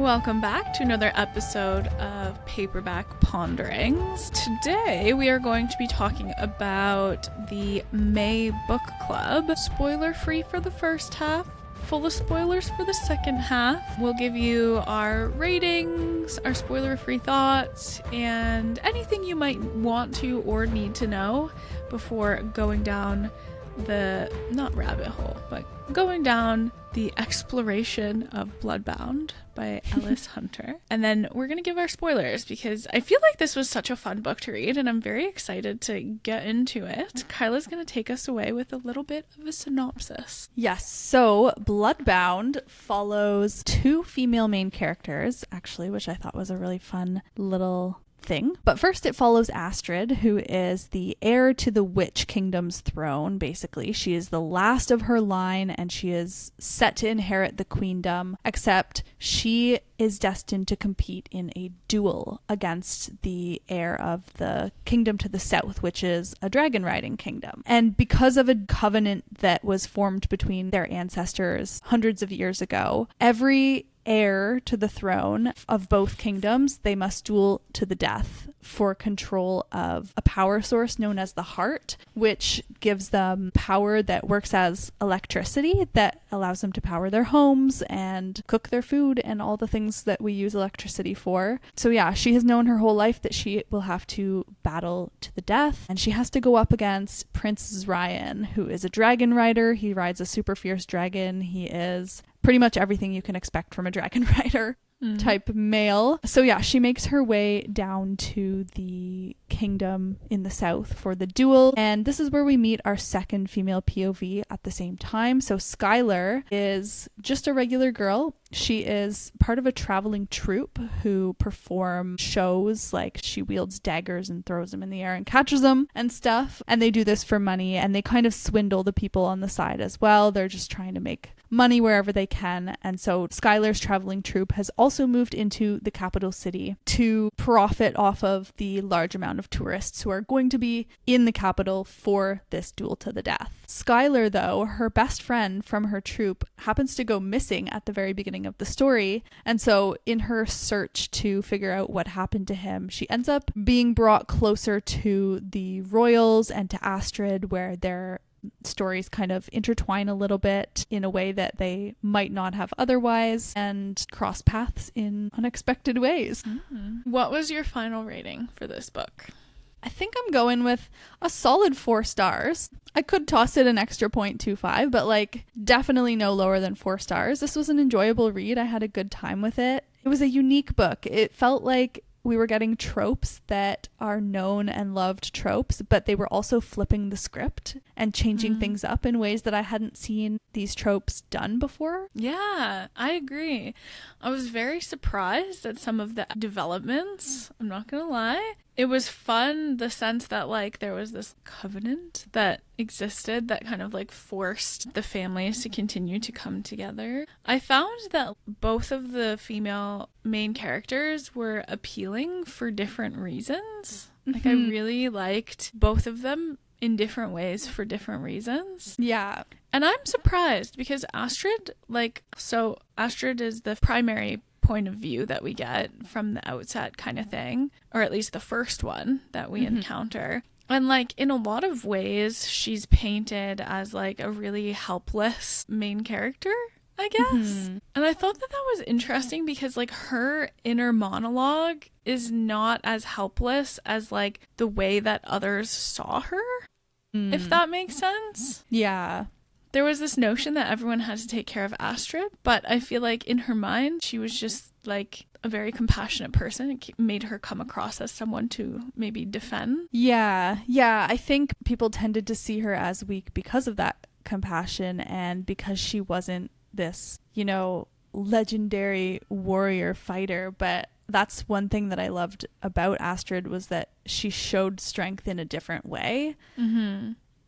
Welcome back to another episode of Paperback Ponderings. Today we are going to be talking about the May Book Club. Spoiler free for the first half, full of spoilers for the second half. We'll give you our ratings, our spoiler free thoughts, and anything you might want to or need to know before going down the, not rabbit hole, but going down the exploration of Bloodbound by Ellis Hunter. And then we're going to give our spoilers because I feel like this was such a fun book to read and I'm very excited to get into it. Kyla's going to take us away with a little bit of a synopsis. Yes, so Bloodbound follows two female main characters, actually, which I thought was a really fun little thing. But first it follows Astrid, who is the heir to the Witch Kingdom's throne, basically. She is the last of her line and she is set to inherit the queendom, except she is destined to compete in a duel against the heir of the kingdom to the south, which is a dragon riding kingdom. And because of a covenant that was formed between their ancestors hundreds of years ago, every heir to the throne of both kingdoms, they must duel to the death for control of a power source known as the heart, which gives them power that works as electricity that allows them to power their homes and cook their food and all the things that we use electricity for. So yeah, she has known her whole life that she will have to battle to the death, and she has to go up against Prince Ryan, who is a dragon rider. He rides a super fierce dragon. He is pretty much everything you can expect from a dragon rider type male. So yeah, she makes her way down to the kingdom in the south for the duel. And this is where we meet our second female POV at the same time. So Skylar is just a regular girl. She is part of a traveling troupe who perform shows, like she wields daggers and throws them in the air and catches them and stuff. And they do this for money, and they kind of swindle the people on the side as well. They're just trying to make money wherever they can. And so Skylar's traveling troupe has also moved into the capital city to profit off of the large amount of tourists who are going to be in the capital for this duel to the death. Skylar, though, her best friend from her troupe, happens to go missing at the very beginning of the story. And so in her search to figure out what happened to him, she ends up being brought closer to the royals and to Astrid, where their stories kind of intertwine a little bit in a way that they might not have otherwise, and cross paths in unexpected ways. What was your final rating for this book? I think I'm going with a solid 4 stars. I could toss it an extra 0.25, but like definitely no lower than 4 stars. This was an enjoyable read. I had a good time with it. It was a unique book. It felt like we were getting tropes that are known and loved tropes, but they were also flipping the script and changing things up in ways that I hadn't seen these tropes done before. Yeah, I agree. I was very surprised at some of the developments. I'm not gonna lie. It was fun, the sense that like there was this covenant that existed that kind of like forced the families to continue to come together. I found that both of the female main characters were appealing for different reasons. Like I really liked both of them in different ways for different reasons. Yeah. And I'm surprised because Astrid, Astrid is the primary point of view that we get from the outset kind of thing, or at least the first one that we encounter. And like in a lot of ways, she's painted as like a really helpless main character, I guess. And I thought that was interesting because like her inner monologue is not as helpless as like the way that others saw her, if that makes sense. Yeah. There was this notion that everyone had to take care of Astrid, but I feel like in her mind, she was just like a very compassionate person. It made her come across as someone to maybe defend. Yeah. I think people tended to see her as weak because of that compassion and because she wasn't this, legendary warrior fighter. But that's one thing that I loved about Astrid was that she showed strength in a different way.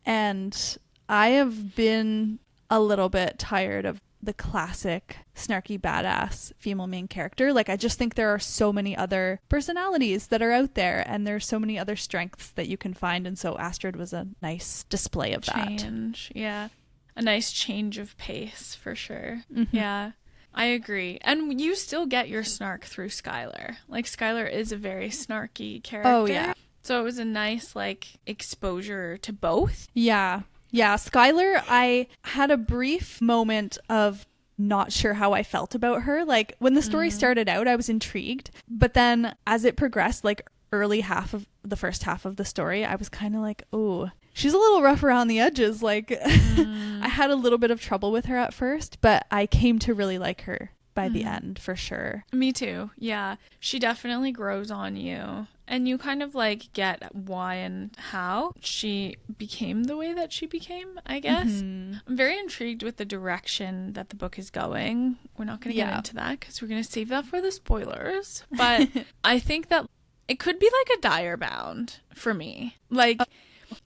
And I have been a little bit tired of the classic snarky badass female main character. Like I just think there are so many other personalities that are out there and there's so many other strengths that you can find, and so Astrid was a nice display of that. Yeah, a nice change of pace for sure. Yeah. I agree. And you still get your snark through Skylar. Like, Skylar is a very snarky character. Oh, yeah. So it was a nice, like, exposure to both. Yeah. Yeah. Skylar, I had a brief moment of not sure how I felt about her. Like, when the story started out, I was intrigued. But then as it progressed, like, the first half of the story, I was kind of like, oh, she's a little rough around the edges. Like, I had a little bit of trouble with her at first, but I came to really like her by the end, for sure. Me too. Yeah. She definitely grows on you. And you kind of like get why and how she became the way that she became, I guess. I'm very intrigued with the direction that the book is going. We're not going to get into that because we're going to save that for the spoilers. But I think that it could be like a dire bound for me. Like,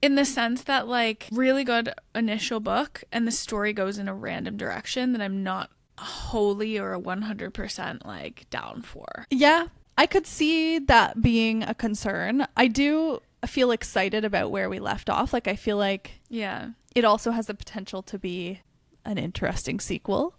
in the sense that, like, really good initial book and the story goes in a random direction that I'm not wholly or 100% like down for. Yeah. I could see that being a concern. I do feel excited about where we left off. Like, I feel like it also has the potential to be an interesting sequel.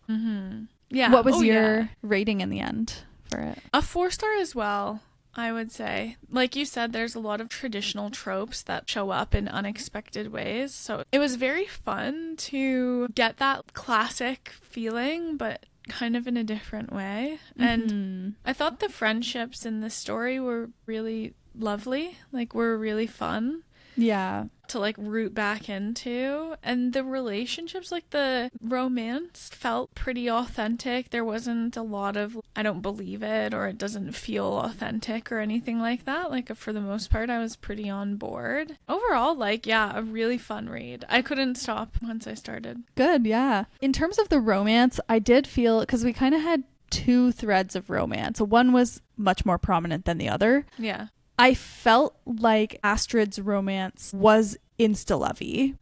Yeah. What was your rating in the end for it? A 4-star as well, I would say. Like you said, there's a lot of traditional tropes that show up in unexpected ways. So it was very fun to get that classic feeling, but kind of in a different way. And I thought the friendships in this story were really lovely, like were really fun to like root back into. And the relationships, like the romance, felt pretty authentic. There wasn't a lot of I don't believe it or it doesn't feel authentic or anything like that. Like, for the most part, I was pretty on board. Overall, like, yeah, a really fun read. I couldn't stop once I started. Good. Yeah. In terms of the romance, I did feel, because we kind of had two threads of romance. One was much more prominent than the other. Yeah. I felt like Astrid's romance was insta-lovey,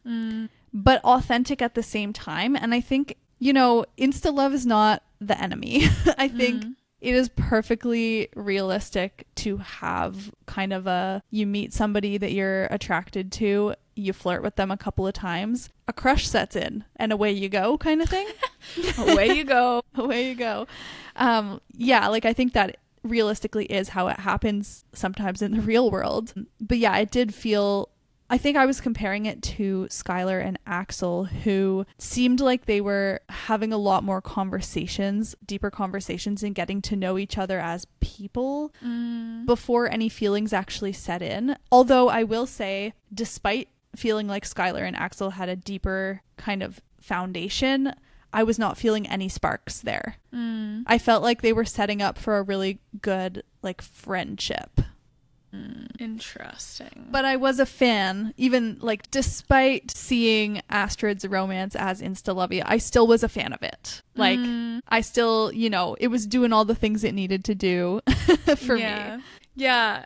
but authentic at the same time. And I think, you know, insta-love is not the enemy. I think it is perfectly realistic to have kind of you meet somebody that you're attracted to, you flirt with them a couple of times, a crush sets in, and away you go kind of thing. Away you go. Away you go. Yeah, like, I think that realistically is how it happens sometimes in the real world. But yeah, it did feel, I think I was comparing it to Skylar and Axel, who seemed like they were having a lot more conversations, deeper conversations, and getting to know each other as people before any feelings actually set in. Although I will say, despite feeling like Skylar and Axel had a deeper kind of foundation, I was not feeling any sparks there. I felt like they were setting up for a really good, like, friendship. Interesting. But I was a fan, even, like, despite seeing Astrid's romance as insta-lovey, I still was a fan of it. Like, I still, you know, it was doing all the things it needed to do for me. Yeah,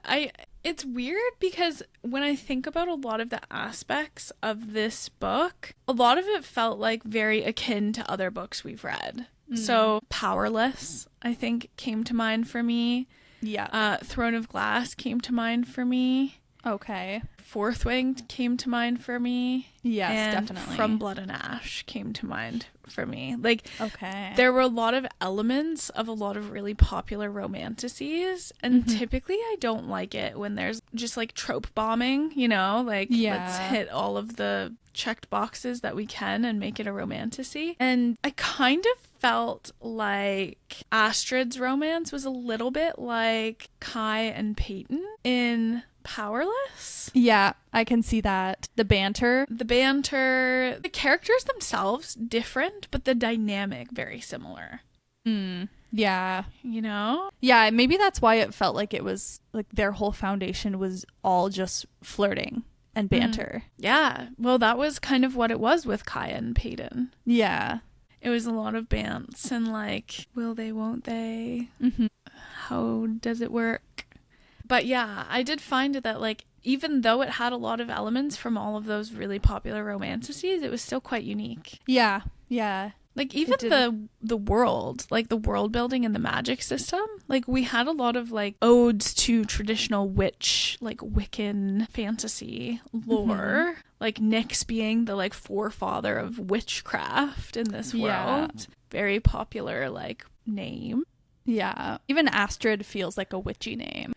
it's weird because when I think about a lot of the aspects of this book, a lot of it felt like very akin to other books we've read. So Powerless, I think, came to mind for me. Yeah. Throne of Glass came to mind for me. Okay. Fourth Wing came to mind for me. Yes, and definitely. From Blood and Ash came to mind for me. Like, okay, there were a lot of elements of a lot of really popular romanticises, and typically I don't like it when there's just like trope bombing, you know, like let's hit all of the checked boxes that we can and make it a romanticy. And I kind of felt like Astrid's romance was a little bit like Kai and Peyton in Powerless. Yeah, I can see that. The banter, the characters themselves different, but the dynamic very similar. Yeah, you know, yeah, maybe that's why it felt like it was like their whole foundation was all just flirting and banter. Yeah, well, that was kind of what it was with Kaya and Peyton. Yeah, it was a lot of bants and like, will they, won't they, how does it work? But yeah, I did find that, like, even though it had a lot of elements from all of those really popular romanticises, it was still quite unique. Yeah. Like, even the world, like the world building and the magic system, like, we had a lot of like odes to traditional witch, like Wiccan fantasy lore, like Nyx being the like forefather of witchcraft in this world. Very popular, like name. Yeah. Even Astrid feels like a witchy name.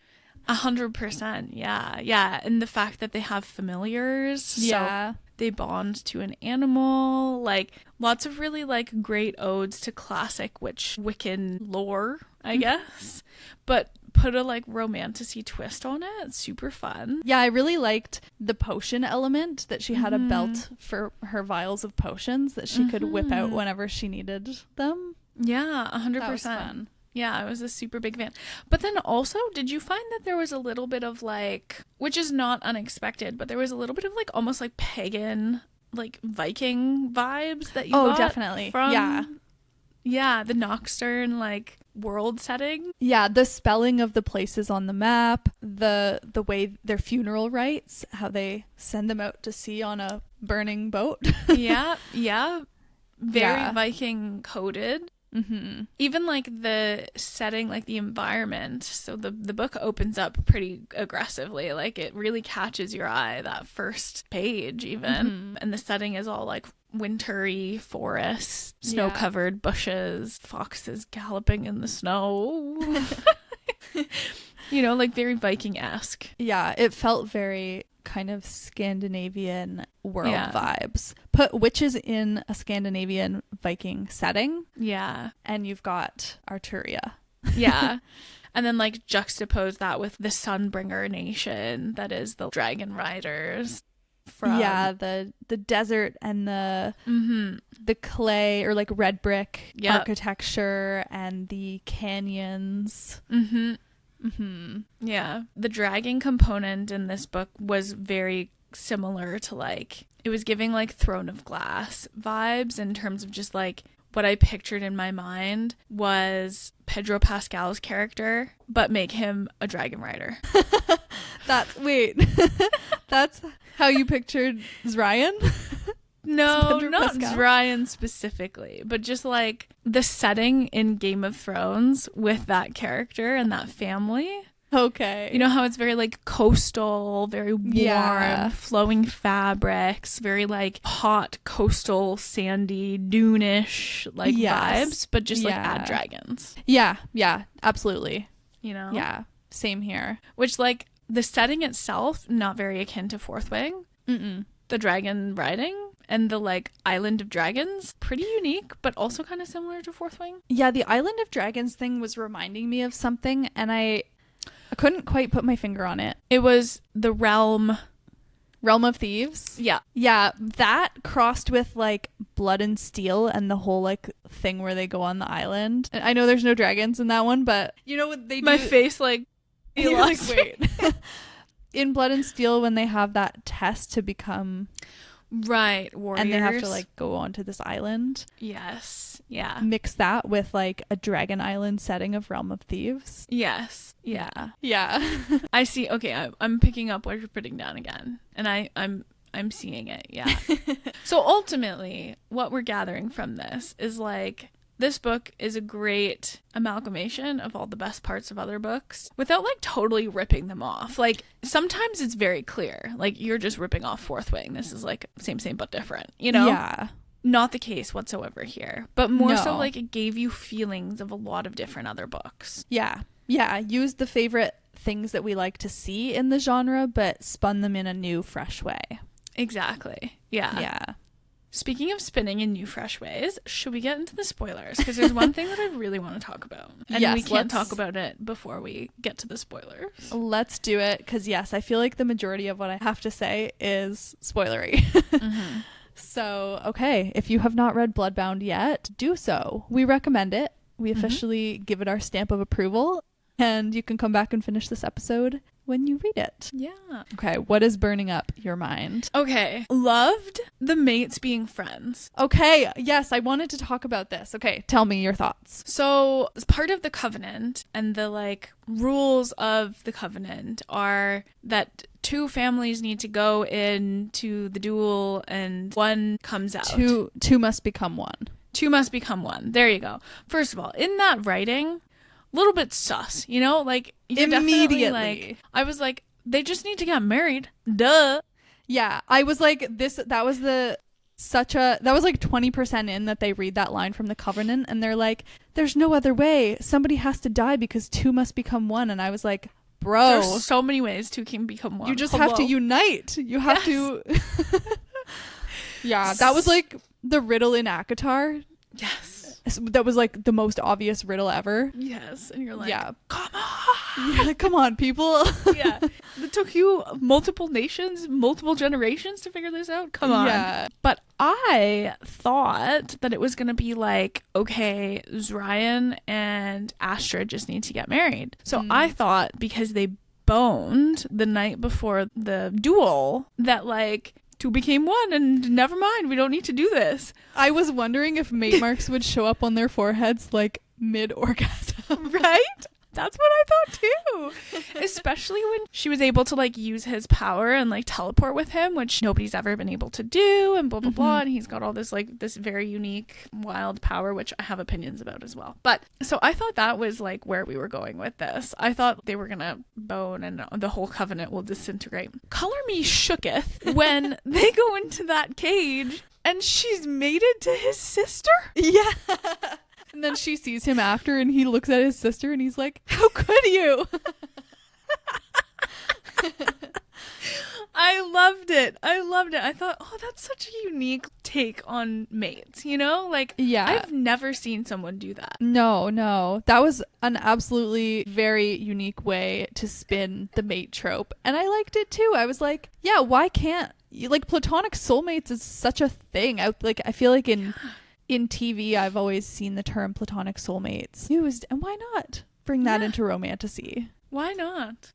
100%. Yeah. Yeah. And the fact that they have familiars. Yeah. So they bond to an animal. Like, lots of really, like, great odes to classic Wiccan lore, I guess. But put a, like, romantic-y twist on it. It's super fun. Yeah, I really liked the potion element, that she had a belt for her vials of potions that she could whip out whenever she needed them. Yeah, 100%. That was fun. Yeah, I was a super big fan. But then also, did you find that there was a little bit of like, which is not unexpected, but there was a little bit of like almost like pagan, like Viking vibes that you got definitely. from, yeah, the Nocturne like world setting. Yeah, the spelling of the places on the map, the way their funeral rites, how they send them out to sea on a burning boat. Yeah, very Yeah. Viking coded. Mm-hmm. Even like the setting, like the environment. So the book opens up pretty aggressively. Like it really catches your eye, that first page even. And the setting is all like wintry forests, snow-covered bushes, foxes galloping in the snow. You know, like very Viking-esque. Yeah, it felt very kind of Scandinavian world vibes. Put witches in a Scandinavian Viking setting. Yeah. And you've got Arturia. Yeah. And then like juxtapose that with the Sunbringer nation that is the dragon riders. Yeah, the desert and the clay or like red brick architecture and the canyons. Yeah. The dragon component in this book was very similar to like, it was giving like Throne of Glass vibes in terms of just like what I pictured in my mind was Pedro Pascal's character, but make him a dragon rider. That's how you pictured Ryan? No, not Pascal? Ryan specifically, but just like the setting in Game of Thrones with that character and that family. Okay. You know how it's very like coastal, very warm, flowing fabrics, very like hot, coastal, sandy, dune-ish like vibes, but just like add dragons. Yeah, absolutely. You know? Yeah, same here. Which like the setting itself, not very akin to Fourth Wing. The dragon riding and the like Island of Dragons, pretty unique, but also kind of similar to Fourth Wing. Yeah, the Island of Dragons thing was reminding me of something, and I couldn't quite put my finger on it. It was the Realm of Thieves. Yeah. Yeah, that crossed with like Blood and Steel and the whole like thing where they go on the island. And I know there's no dragons in that one, but you know what they do? My face like, like wait. In Blood and Steel, when they have that test to become warriors, and they have to like go onto this island. Yes. Yeah. Mix that with like a Dragon Island setting of Realm of Thieves. Yes. Yeah. Yeah. I see. Okay, I'm picking up what you're putting down again, and I'm seeing it. Yeah. So ultimately, what we're gathering from this is like, this book is a great amalgamation of all the best parts of other books without like totally ripping them off. Like sometimes it's very clear, like you're just ripping off Fourth Wing. This is like same but different, you know? Yeah. Not the case whatsoever here, but more so No. like it gave you feelings of a lot of different other books. Yeah. Yeah. Use the favorite things that we like to see in the genre, but spun them in a new, fresh way. Exactly. Yeah. Yeah. Speaking of spinning in new, fresh ways, should we get into the spoilers? Because there's one thing that I really want to talk about. And Yes, we can't let's talk about it before we get to the spoilers. Let's do it. Because, yes, I feel like the majority of what I have to say is spoilery. So, okay. If you have not read Bloodbound yet, do so. We recommend it. We officially give it our stamp of approval. And you can come back and finish this episode when you read it. Yeah. Okay, what is burning up your mind? Okay. Loved the mates being friends. Okay, yes, I wanted to talk about this. Okay, tell me your thoughts. So, as part of the covenant and the like rules of the covenant are that two families need to go into the duel and one comes out. Two must become one. Two must become one. There you go. First of all, in that writing, a little bit sus, you know? Like, you're immediately. like, I was like, they just need to get married. Duh. Yeah, I was like, that was the that was like 20% in that they read that line from the Covenant and they're like, there's no other way. Somebody has to die because two must become one. And I was like, bro. There's so many ways two can become one. You just have to unite. You have to. Yeah, that was like the riddle in ACOTAR. Yes. That was like the most obvious riddle ever. Yes. And you're like, yeah. Come on. Yeah, come on, people. Yeah. It took you multiple nations, multiple generations to figure this out. Come on. Yeah. But I thought that it was going to be like, okay, Zryan and Astrid just need to get married. So I thought because they boned the night before the duel that like two became one and never mind, we don't need to do this. I was wondering if mate marks would show up on their foreheads like mid-orgasm. Right? That's what I thought too. Especially when she was able to like use his power and like teleport with him, which nobody's ever been able to do, and blah blah blah. And he's got all this like this very unique wild power, which I have opinions about as well. But so I thought that was like where we were going with this. I thought they were gonna bone and the whole Covenant will disintegrate. Color me shooketh when they go into that cage and she's mated to his sister. Yeah. And then she sees him after and he looks at his sister and he's like, how could you? I loved it. I thought, oh, that's such a unique take on mates, you know? Like, yeah. I've never seen someone do that. No. That was an absolutely very unique way to spin the mate trope. And I liked it too. I was like, yeah, why can't you, like, platonic soulmates is such a thing. I feel like in TV, I've always seen the term platonic soulmates used, and why not bring that into romantasy? Why not?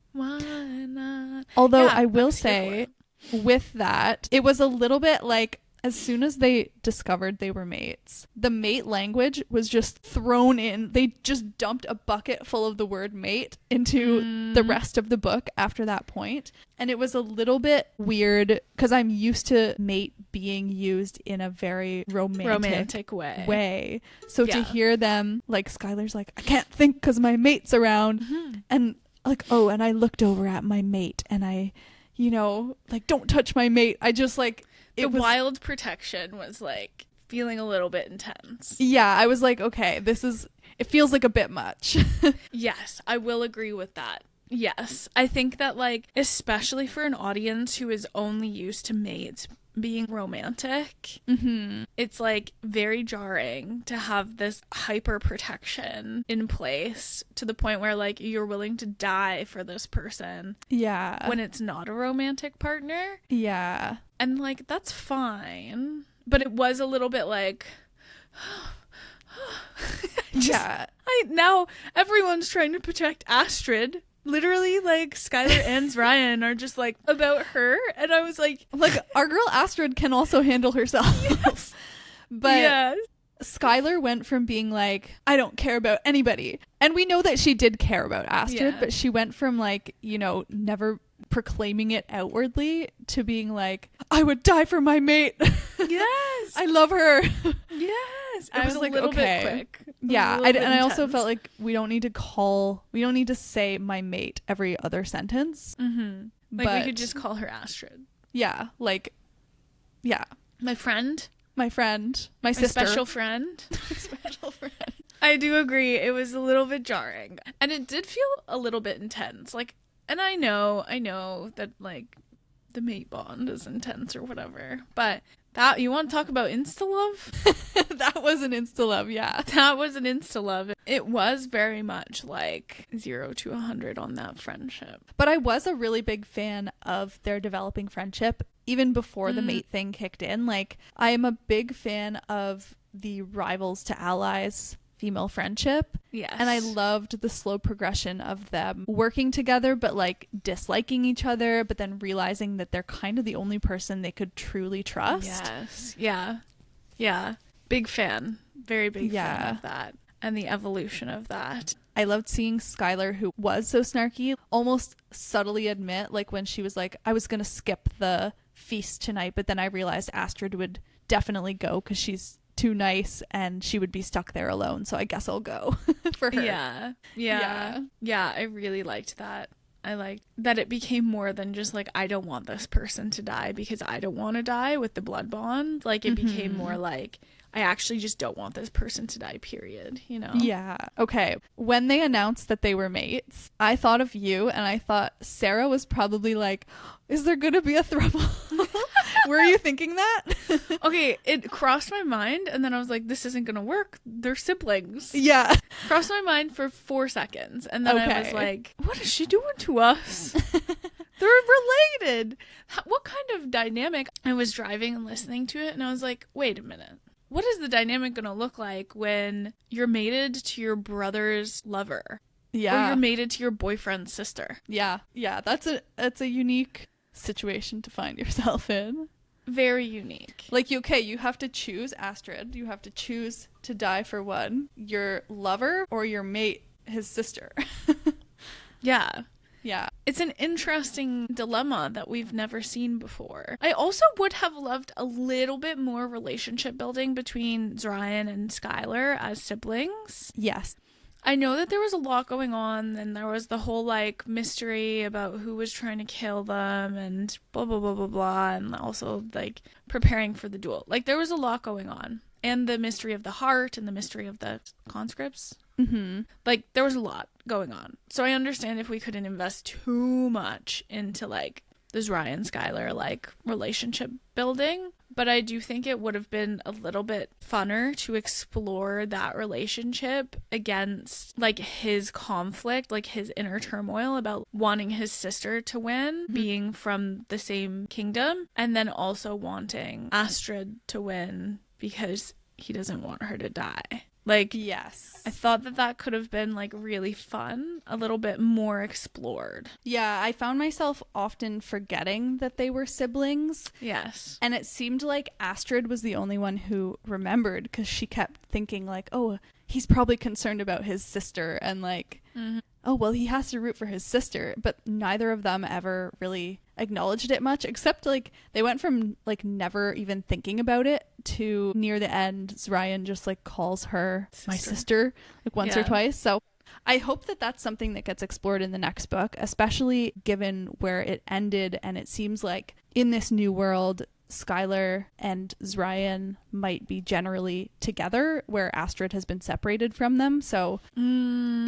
Although I will say, with that, it was a little bit like, as soon as they discovered they were mates, the mate language was just thrown in. They just dumped a bucket full of the word mate into the rest of the book after that point. And it was a little bit weird because I'm used to mate being used in a very romantic way. So to hear them, like Skylar's like, I can't think because my mate's around. And like, oh, and I looked over at my mate and I, you know, like, don't touch my mate. I just like... wild protection was like feeling a little bit intense. Yeah, I was like, okay, it feels like a bit much. Yes, I will agree with that. Yes, I think that like, especially for an audience who is only used to mates being romantic, it's like very jarring to have this hyper protection in place to the point where like you're willing to die for this person. Yeah. When it's not a romantic partner. Yeah. And like, that's fine. But it was a little bit like, now everyone's trying to protect Astrid. Literally, like, Skylar and Zryan are just, like, about her. And I was like... our girl Astrid can also handle herself. Yes. But Skylar went from being like, I don't care about anybody. And we know that she did care about Astrid, but she went from, like, you know, never proclaiming it outwardly to being like, I would die for my mate. Yes. I love her. Yes. I was like, a little okay. bit quick. Yeah. I also felt like we don't need to say my mate every other sentence. Like, we could just call her Astrid. Yeah. Like, yeah. My friend. My sister. Special friend. Special friend. I do agree. It was a little bit jarring. And it did feel a little bit intense. Like, and I know that, like, the mate bond is intense or whatever. But that, you want to talk about insta-love? That was an insta-love, yeah. That was an insta-love. It was very much like 0 to 100 on that friendship. But I was a really big fan of their developing friendship, even before the mate thing kicked in. Like, I am a big fan of the rivals to allies female friendship. Yes. And I loved the slow progression of them working together, but like disliking each other, but then realizing that they're kind of the only person they could truly trust. Yes. Yeah. Yeah. Big fan. Very big fan of that. And the evolution of that. I loved seeing Skylar, who was so snarky, almost subtly admit, like when she was like, I was going to skip the feast tonight, but then I realized Astrid would definitely go because she's too nice and she would be stuck there alone, so I guess I'll go for her. Yeah, I really liked that. I liked that it became more than just like, I don't want this person to die because I don't want to die with the blood bond. Like, it became more like, I actually just don't want this person to die, period, you know? Yeah. Okay. When they announced that they were mates, I thought of you, and I thought Sarah was probably like, is there going to be a throuple? Were you thinking that? Okay, it crossed my mind, and then I was like, this isn't going to work. They're siblings. Yeah. Crossed my mind for 4 seconds, and then I was like, what is she doing to us? They're related. What kind of dynamic? I was driving and listening to it, and I was like, wait a minute. What is the dynamic going to look like when you're mated to your brother's lover? Yeah. Or you're mated to your boyfriend's sister? Yeah. Yeah. That's a unique situation to find yourself in. Very unique. Like, you have to choose, Astrid. You have to choose to die for one. Your lover or your mate, his sister. Yeah. Yeah. It's an interesting dilemma that we've never seen before. I also would have loved a little bit more relationship building between Zryan and Skylar as siblings. Yes. I know that there was a lot going on, and there was the whole, like, mystery about who was trying to kill them and blah, blah, blah, blah, blah, and also, like, preparing for the duel. Like, there was a lot going on. And the mystery of the heart and the mystery of the conscripts. Mm-hmm. Like, there was a lot going on. So I understand if we couldn't invest too much into, like, the Zryan Skylar, like, relationship building. But I do think it would have been a little bit funner to explore that relationship against, like, his conflict, like, his inner turmoil about wanting his sister to win, being from the same kingdom, and then also wanting Astrid to win because he doesn't want her to die. Like, yes. I thought that could have been, like, really fun, a little bit more explored. Yeah, I found myself often forgetting that they were siblings. Yes. And it seemed like Astrid was the only one who remembered, because she kept thinking, like, oh, he's probably concerned about his sister, and, like, oh, well, he has to root for his sister. But neither of them ever really acknowledged it much, except, like, they went from, like, never even thinking about it to near the end, Zryan just, like, calls her my sister, like, once or twice. So I hope that that's something that gets explored in the next book, especially given where it ended. And it seems like in this new world, Skylar and Zryan might be generally together, where Astrid has been separated from them. So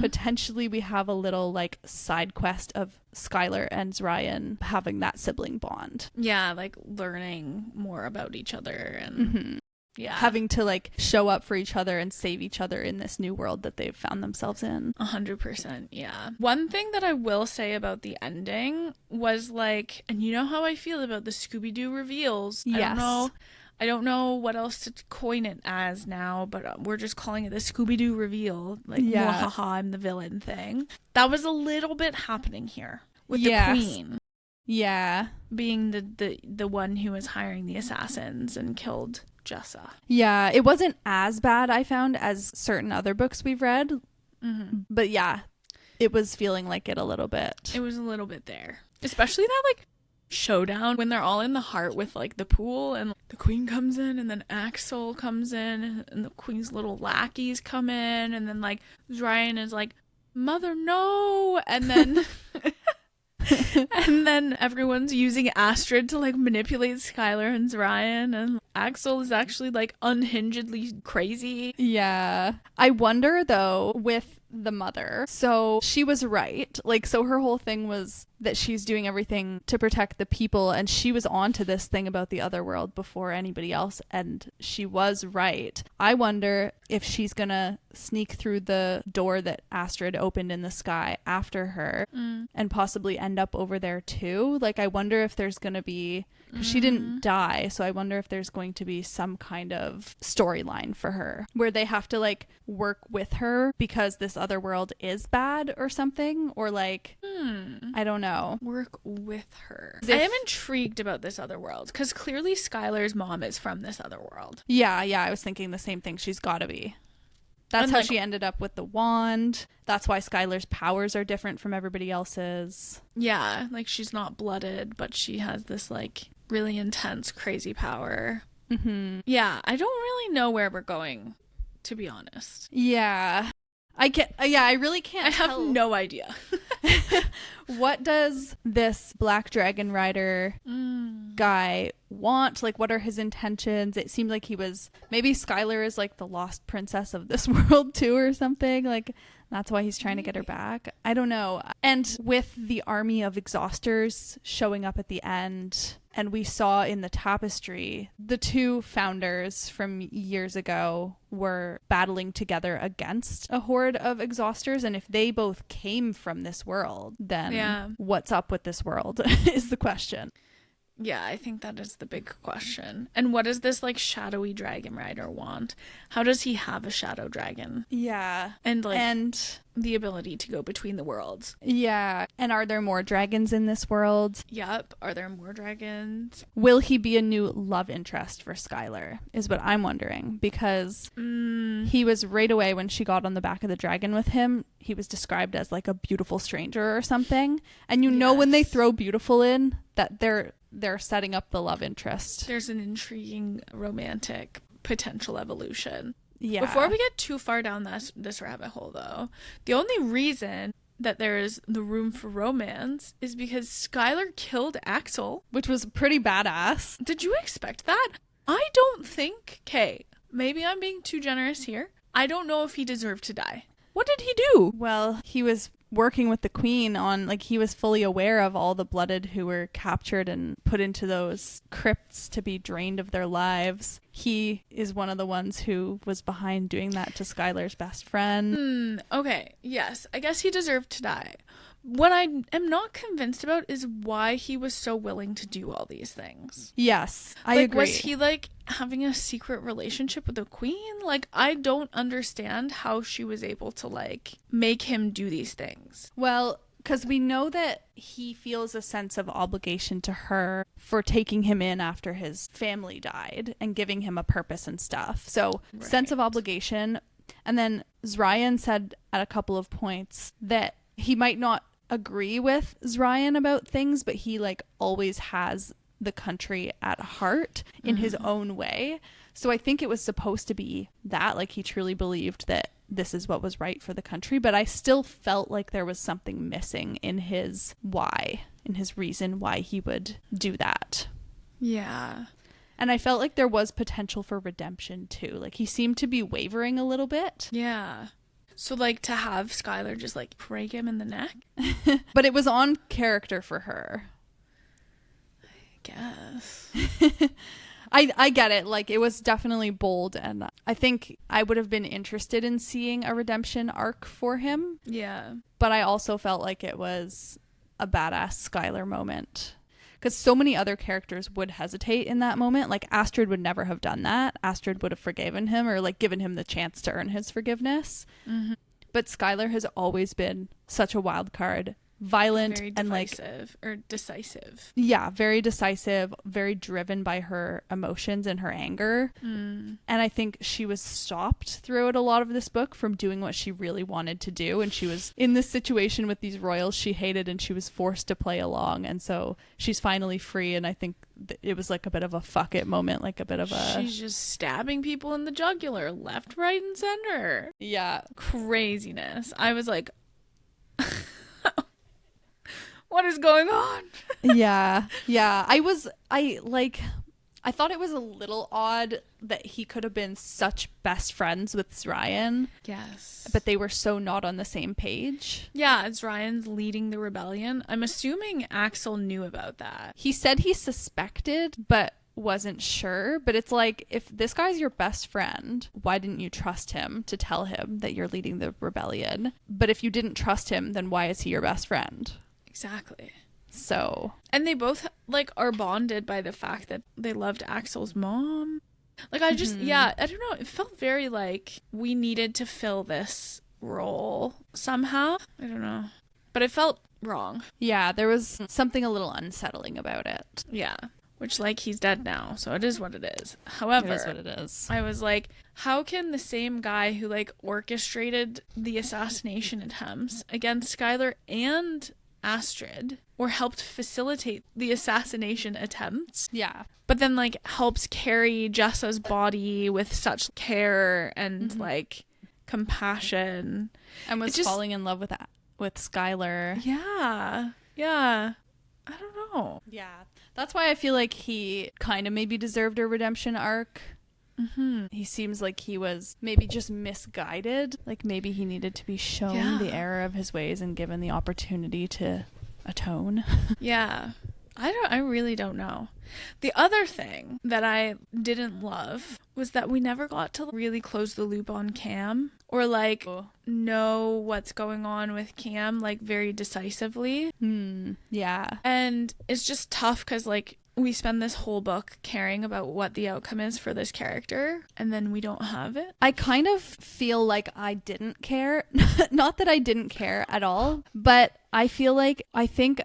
potentially we have a little, like, side quest of Skylar and Zryan having that sibling bond. Yeah, like, learning more about each other and yeah, having to, like, show up for each other and save each other in this new world that they've found themselves in. 100%, yeah. One thing that I will say about the ending was, like, and you know how I feel about the Scooby-Doo reveals. Yes. I don't know what else to coin it as now, but we're just calling it the Scooby-Doo reveal. Like, mwahaha, I'm the villain thing. That was a little bit happening here with the queen. Yeah. Being the one who was hiring the assassins and killed Jessa. Yeah, it wasn't as bad, I found, as certain other books we've read. But yeah, it was feeling like it a little bit. It was a little bit there. Especially that, like, showdown when they're all in the heart with, like, the pool, and the queen comes in, and then Axel comes in, and the queen's little lackeys come in, and then, like, Zryan is like, mother, no! And then... and then everyone's using Astrid to, like, manipulate Skylar and Zryan, and Axel is actually, like, unhingedly crazy. Yeah. I wonder, though, with the mother, so she was right. Like, so her whole thing was that she's doing everything to protect the people, and she was onto this thing about the other world before anybody else, and she was right. I wonder if she's gonna sneak through the door that Astrid opened in the sky after her and possibly end up over there too. Like, I wonder if there's gonna be, because she didn't die, so I wonder if there's going to be some kind of storyline for her where they have to, like, work with her because this other world is bad or something, or, like, I don't know. Work with her. I am intrigued about this other world, because clearly Skylar's mom is from this other world. Yeah, I was thinking the same thing. She's gotta be. That's how she ended up with the wand. That's why Skylar's powers are different from everybody else's. Yeah, like, she's not blooded, but she has this, like, really intense, crazy power. Yeah, I don't really know where we're going, to be honest. Yeah. I really can't I have no idea. What does this Black Dragon Rider guy want? Like, what are his intentions? It seemed like maybe Skylar is like the lost princess of this world too or something. Like, that's why he's trying to get her back. I don't know. And with the army of exhausters showing up at the end, and we saw in the tapestry, the two founders from years ago were battling together against a horde of exhausters. And if they both came from this world, then what's up with this world is the question. Yeah, I think that is the big question. And what does this like shadowy dragon rider want? How does he have a shadow dragon? Yeah. And the ability to go between the worlds. Yeah. And are there more dragons in this world? Yep. Are there more dragons? Will he be a new love interest for Skylar is what I'm wondering, because he was right away when she got on the back of the dragon with him, he was described as like a beautiful stranger or something. And you know when they throw beautiful in, that they're setting up the love interest. There's an intriguing romantic potential evolution. Yeah. Before we get too far down this rabbit hole, though, the only reason that there is the room for romance is because Skylar killed Axel. Which was pretty badass. Did you expect that? I don't think... Okay, maybe I'm being too generous here. I don't know if he deserved to die. What did he do? Well, he was working with the queen on, like, he was fully aware of all the blooded who were captured and put into those crypts to be drained of their lives. He is one of the ones who was behind doing that to Skylar's best friend. Okay, yes, I guess he deserved to die. What I am not convinced about is why he was so willing to do all these things. Yes, I agree. Was he like having a secret relationship with the queen? Like, I don't understand how she was able to like make him do these things. Well, because we know that he feels a sense of obligation to her for taking him in after his family died and giving him a purpose and stuff. So, sense of obligation. And then Zryan said at a couple of points that he might not agree with Zryan about things, but he like always has the country at heart in his own way. So I think it was supposed to be that, like, he truly believed that this is what was right for the country, but I still felt like there was something missing in his reason why he would do that. Yeah. And I felt like there was potential for redemption too. Like, he seemed to be wavering a little bit. Yeah. So, like, to have Skylar just, like, break him in the neck? But it was on character for her. I guess. I get it. Like, it was definitely bold, and I think I would have been interested in seeing a redemption arc for him. Yeah. But I also felt like it was a badass Skylar moment. Because so many other characters would hesitate in that moment. Like, Astrid would never have done that. Astrid would have forgiven him or, like, given him the chance to earn his forgiveness. But Skylar has always been such a wild card. Violent and, like... decisive. Yeah, very decisive, very driven by her emotions and her anger. And I think she was stopped throughout a lot of this book from doing what she really wanted to do. And she was in this situation with these royals she hated, and she was forced to play along. And so she's finally free, and I think it was like a bit of a fuck it moment, like a bit of a... She's just stabbing people in the jugular, left, right, and center. Yeah. Craziness. I was like... What is going on? Yeah. I thought it was a little odd that he could have been such best friends with Zryan. Yes. But they were so not on the same page. Yeah, Zryan's leading the rebellion. I'm assuming Axel knew about that. He said he suspected, but wasn't sure. But it's like, if this guy's your best friend, why didn't you trust him to tell him that you're leading the rebellion? But if you didn't trust him, then why is he your best friend? Exactly. So. And they both, like, are bonded by the fact that they loved Axel's mom. Like, I just, I don't know. It felt very like we needed to fill this role somehow. I don't know. But it felt wrong. Yeah, there was something a little unsettling about it. Yeah. Which, like, he's dead now, so it is what it is. However, it is what it is. I was like, how can the same guy who, like, orchestrated the assassination attempts against Skylar and Astrid, or helped facilitate the assassination attempts, but then, like, helps carry Jessa's body with such care and like compassion, and was falling in love with with Skylar. Yeah. Yeah. I don't know. Yeah. That's why I feel like he kind of maybe deserved a redemption arc. Mm-hmm. He seems like he was maybe just misguided. Like maybe he needed to be shown the error of his ways and given the opportunity to atone. Yeah. I really don't know. The other thing that I didn't love was that we never got to really close the loop on Cam or like know what's going on with Cam like very decisively. Yeah. And it's just tough because like we spend this whole book caring about what the outcome is for this character and then we don't have it. I kind of feel like I didn't care. Not that I didn't care at all, but I think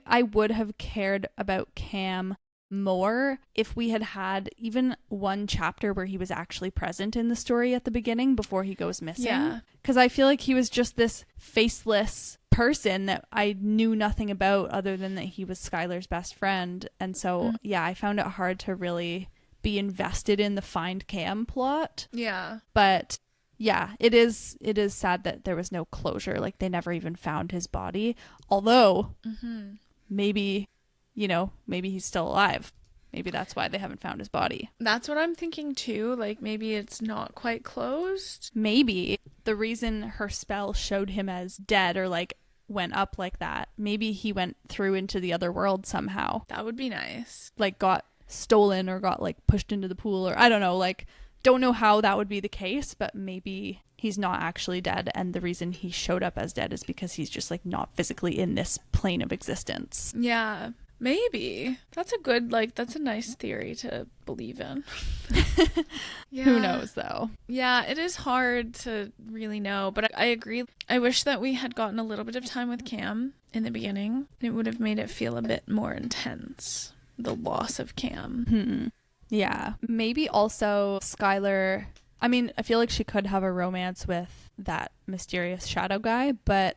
I would have cared about Cam more if we had had even one chapter where he was actually present in the story at the beginning before he goes missing. Yeah. Because I feel like he was just this faceless person that I knew nothing about other than that he was Skylar's best friend. And so, yeah, I found it hard to really be invested in the Find Cam plot. Yeah. But yeah, it is sad that there was no closure. Like they never even found his body. Although maybe he's still alive. Maybe that's why they haven't found his body. That's what I'm thinking too. Like maybe it's not quite closed. Maybe the reason her spell showed him as dead or like went up like that, maybe he went through into the other world somehow. That would be nice. Like got stolen or got like pushed into the pool or I don't know, like don't know how that would be the case, but maybe he's not actually dead and the reason he showed up as dead is because he's just like not physically in this plane of existence. Yeah. Maybe. That's a nice theory to believe in. Yeah. Who knows though? Yeah, it is hard to really know, but I agree. I wish that we had gotten a little bit of time with Cam in the beginning. It would have made it feel a bit more intense, the loss of Cam. Yeah. Maybe also Skylar, I mean, I feel like she could have a romance with that mysterious shadow guy, but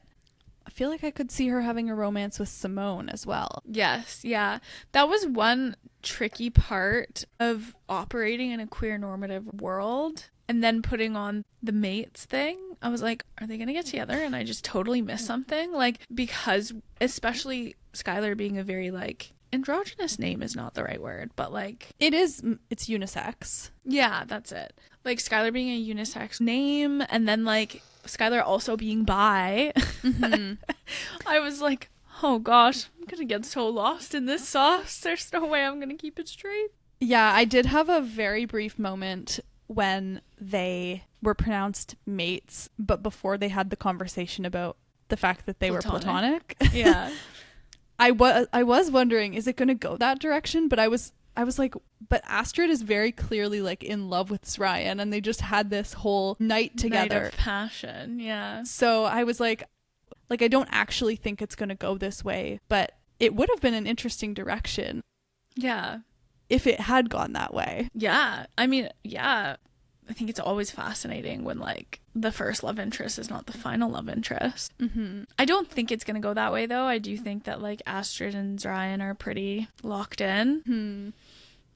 I feel like I could see her having a romance with Simone as well. Yes, yeah. That was one tricky part of operating in a queer normative world and then putting on the mates thing. I was like, are they going to get together? And I just totally missed something. Like, because especially Skylar being a very like androgynous name is not the right word, but like it's unisex. Yeah, that's it. Like Skylar being a unisex name and then like Skylar also being bi. I was like, oh gosh, I'm gonna get so lost in this sauce. There's no way I'm gonna keep it straight. Yeah, I did have a very brief moment when they were pronounced mates, but before they had the conversation about the fact that they were platonic. Yeah. I was wondering, is it going to go that direction? But I was like, but Astrid is very clearly like in love with Ryan, and they just had this whole night together. Night of passion, yeah. So I was like I don't actually think it's going to go this way, but it would have been an interesting direction. Yeah. If it had gone that way. Yeah. I mean, yeah. I think it's always fascinating when like the first love interest is not the final love interest. I don't think it's going to go that way though. I do think that like Astrid and Ryan are pretty locked in.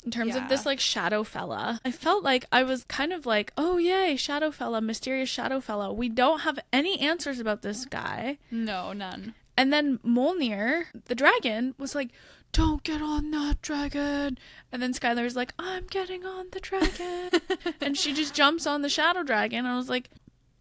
In terms of this like shadow fella, I felt like I was kind of like, oh yay, shadow fella, mysterious shadow fella. We don't have any answers about this guy. No, none. And then Mjolnir, the dragon, was like, don't get on that dragon. And then Skylar's like, I'm getting on the dragon. And she just jumps on the shadow dragon. I was like,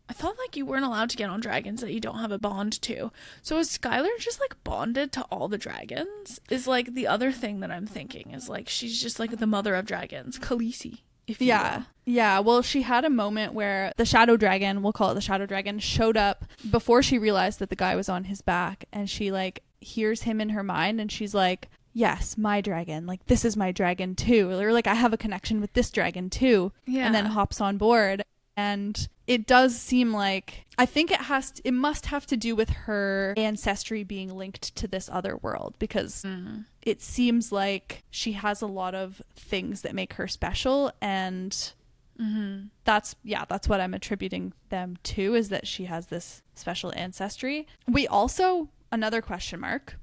I thought like you weren't allowed to get on dragons that you don't have a bond to. So is Skylar just like bonded to all the dragons? Is like the other thing that I'm thinking is like she's just like the mother of dragons, Khaleesi, if you will. Yeah, well, she had a moment where the shadow dragon, we'll call it the shadow dragon, showed up before she realized that the guy was on his back, and she like hears him in her mind and she's like, yes, my dragon, like this is my dragon too, or like I have a connection with this dragon too. And then hops on board. And it does seem like, I think it must have to do with her ancestry being linked to this other world, because it seems like she has a lot of things that make her special, and that's what I'm attributing them to, is that she has this special ancestry. We also, another question mark,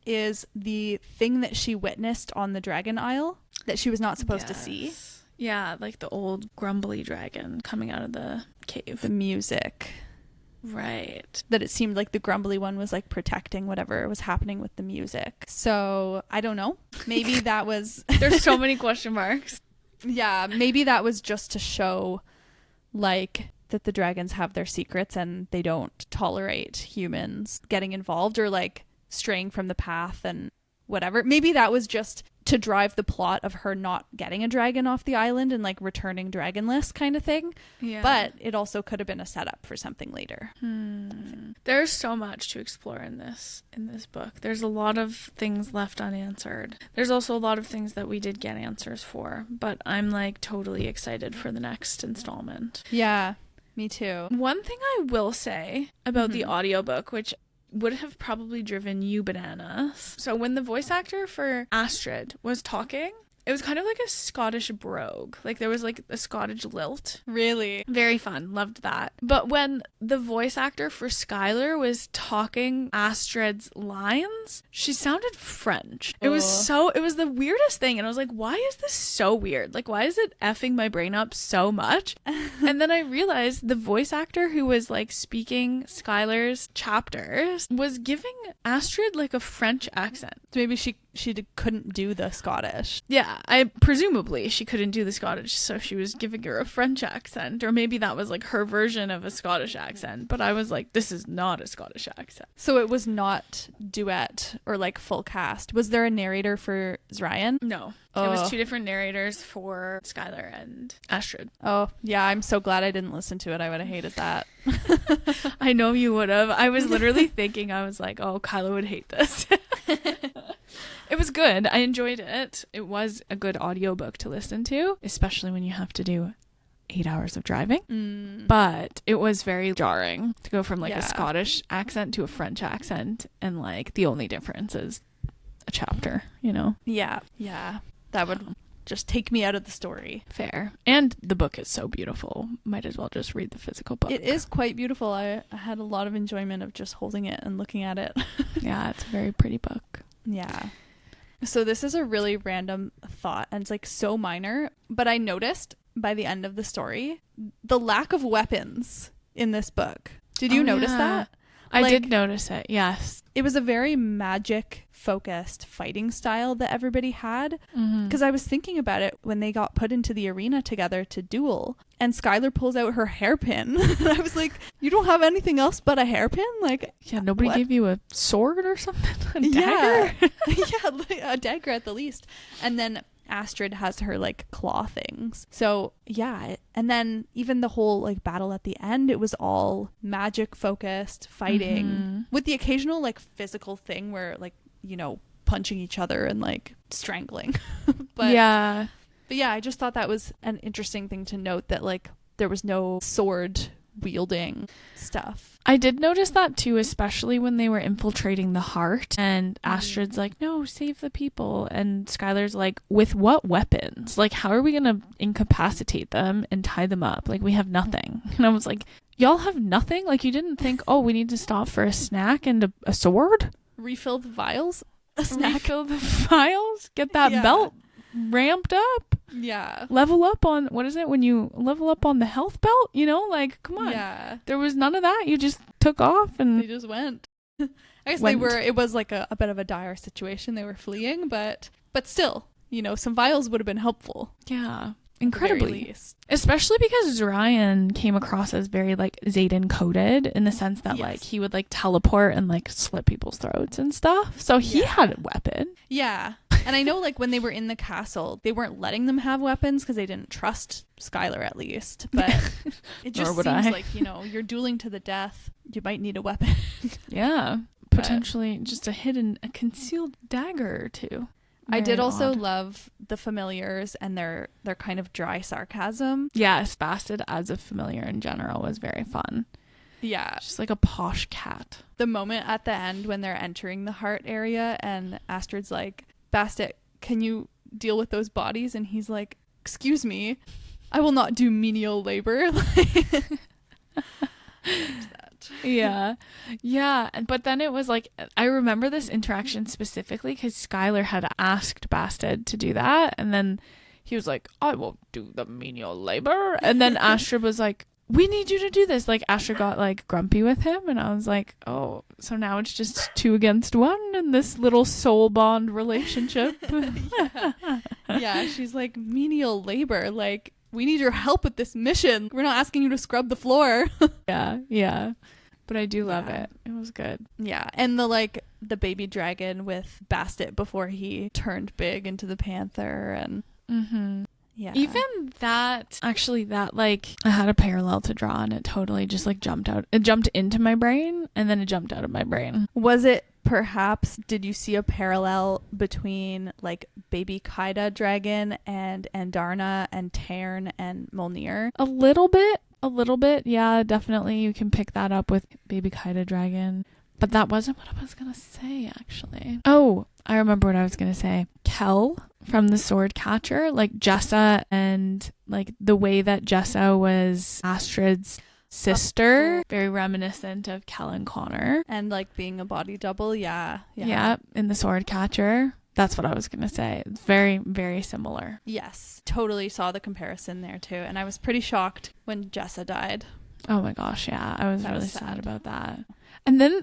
is the thing that she witnessed on the Dragon Isle that she was not supposed to see. Yeah, like the old grumbly dragon coming out of the cave. The music. Right. That it seemed like the grumbly one was like protecting whatever was happening with the music. So I don't know. Maybe that was... There's so many question marks. Yeah, maybe that was just to show like that the dragons have their secrets and they don't tolerate humans getting involved or like straying from the path and whatever. Maybe that was just to drive the plot of her not getting a dragon off the island and like returning dragonless kind of thing. Yeah. But it also could have been a setup for something later. There's so much to explore in this book. There's a lot of things left unanswered. There's also a lot of things that we did get answers for, but I'm like totally excited for the next installment. Yeah, me too. One thing I will say about the audiobook, which would have probably driven you bananas. So when the voice actor for Astrid was talking, it was kind of like a Scottish brogue. Like there was like a Scottish lilt. Really? Very fun. Loved that. But when the voice actor for Skylar was talking Astrid's lines, she sounded French. It was the weirdest thing. And I was like, why is this so weird? Like, why is it effing my brain up so much? And then I realized the voice actor who was like speaking Skylar's chapters was giving Astrid like a French accent. Maybe she couldn't do the Scottish. Yeah, presumably she couldn't do the Scottish, so she was giving her a French accent, or maybe that was like her version of a Scottish accent. But I was like, this is not a Scottish accent. So it was not duet or like full cast. Was there a narrator for Zryan? No. It was two different narrators for Skylar and Astrid. Oh, yeah, I'm so glad I didn't listen to it. I would have hated that. I know you would have. I was literally thinking, I was like, oh, Kyla would hate this. It was good. I enjoyed it. It was a good audiobook to listen to, especially when you have to do 8 hours of driving. But it was very jarring to go from like a Scottish accent to a French accent, and like the only difference is a chapter, you know? Yeah. That would just take me out of the story. Fair. And the book is so beautiful. Might as well just read the physical book. It is quite beautiful. I had a lot of enjoyment of just holding it and looking at it. Yeah, it's a very pretty book. Yeah. So this is a really random thought, and it's like so minor, but I noticed by the end of the story the lack of weapons in this book. Did you notice that? I did notice it, yes. It was a very magic focused fighting style that everybody had, because I was thinking about it when they got put into the arena together to duel, and Skylar pulls out her hairpin. And I was like, you don't have anything else but a hairpin? Like, yeah, nobody gave you a sword or something? A dagger? Yeah, like a dagger at the least. And then Astrid has her like claw things. So yeah, and then even the whole like battle at the end, it was all magic focused fighting with the occasional like physical thing where like, you know, punching each other and like strangling. But yeah, I just thought that was an interesting thing to note, that like there was no sword wielding stuff. I did notice that too, especially when they were infiltrating the heart and Astrid's like, no, save the people, and Skylar's like, with what weapons? Like, how are we gonna incapacitate them and tie them up? Like, we have nothing. And I was like, y'all have nothing? Like, you didn't think, oh, we need to stop for a snack and a sword? Refill the vials? A snack? Refill the vials? Get that belt ramped up? Yeah. Level up on, what is it when you level up on the health belt? You know, like, come on. Yeah. There was none of that. You just took off and they just went. I guess it was like a bit of a dire situation. They were fleeing, but still, you know, some vials would have been helpful. Yeah. Incredibly. Especially because Ryan came across as very like Xaden coded, in the sense that like he would like teleport and like slit people's throats and stuff. So he had a weapon. Yeah. And I know like when they were in the castle, they weren't letting them have weapons because they didn't trust Skylar, at least. But it just seems like, you know, you're dueling to the death. You might need a weapon. Yeah. Potentially just a concealed dagger or two. I did also love the familiars and their kind of dry sarcasm. Yes, Bastard as a familiar in general was very fun. Yeah. Just like a posh cat. The moment at the end when they're entering the heart area and Astrid's like, Bastard, can you deal with those bodies? And he's like, excuse me, I will not do menial labor. Yeah. But then it was like, I remember this interaction specifically because Skylar had asked Bastard to do that, and then he was like, I won't do the menial labor, and then Astrid was like, we need you to do this. Like Astrid got like grumpy with him, and I was like, oh, so now it's just 2 against 1 in this little soul bond relationship. Yeah, she's like, menial labor, like, we need your help with this mission. We're not asking you to scrub the floor. Yeah. But I do love it. It was good. Yeah. And the baby dragon with Bastet before he turned big into the panther. And yeah. Even that, actually, that like I had a parallel to draw, and it totally just like jumped out. It jumped into my brain, and then it jumped out of my brain. Was it perhaps, did you see a parallel between like baby Kyla dragon and Andarna and Tairn and Molnir? A little bit. Yeah, definitely. You can pick that up with baby Kyla dragon. But that wasn't what I was going to say, actually. Oh, I remember what I was going to say. Kel from the Sword Catcher, like Jessa, and like the way that Jessa was Astrid's sister, very reminiscent of Kel and Connor. And like being a body double, yeah, in the Sword Catcher. That's what I was going to say. It's very, very similar. Yes, totally saw the comparison there too. And I was pretty shocked when Jessa died. Oh my gosh, yeah. I was really sad about that. And then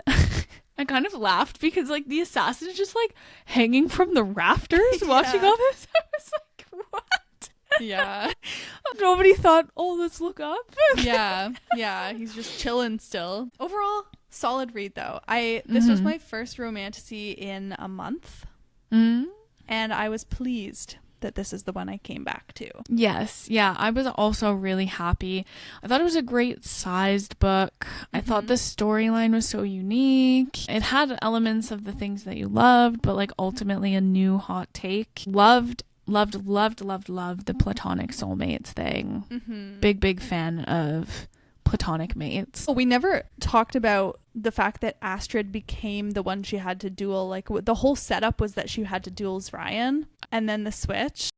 I kind of laughed because like the assassin is just like hanging from the rafters watching all this. I was like, what? Yeah. Nobody thought, oh, let's look up. Yeah. He's just chilling still. Overall, solid read though. This was my first romantasy in a month. And I was pleased that this is the one I came back to. Yes. Yeah. I was also really happy. I thought it was a great sized book. I thought the storyline was so unique. It had elements of the things that you loved, but like ultimately a new hot take. Loved the platonic soulmates thing. Big fan of platonic mates. We never talked about the fact that Astrid became the one she had to duel. Like the whole setup was that she had to duel Zryan, and then the switch.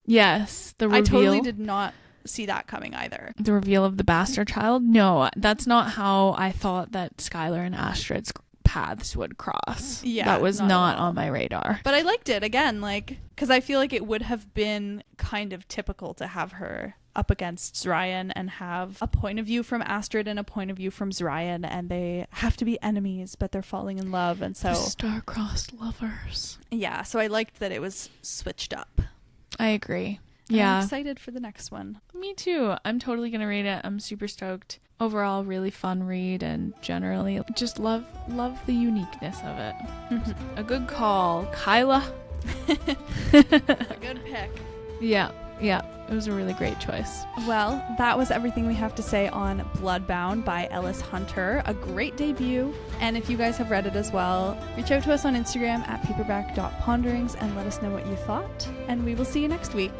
Yes, the reveal. I totally did not see that coming either. The reveal of the bastard child. No, that's not how I thought that Skylar and Astrid's paths would cross. Yeah, that was not on my radar. But I liked it again, like, because I feel like it would have been kind of typical to have her up against Zryan and have a point of view from Astrid and a point of view from Zryan, and they have to be enemies, but they're falling in love, and so the star-crossed lovers. Yeah, so I liked that it was switched up. I agree. Yeah, I'm excited for the next one. Me too. I'm totally gonna read it. I'm super stoked. Overall, really fun read, and generally just love the uniqueness of it. A good call, Kyla. A good pick. Yeah. It was a really great choice. Well, that was everything we have to say on Bloodbound by Ellis Hunter. A great debut. And if you guys have read it as well, reach out to us on Instagram at paperback.ponderings and let us know what you thought. And we will see you next week.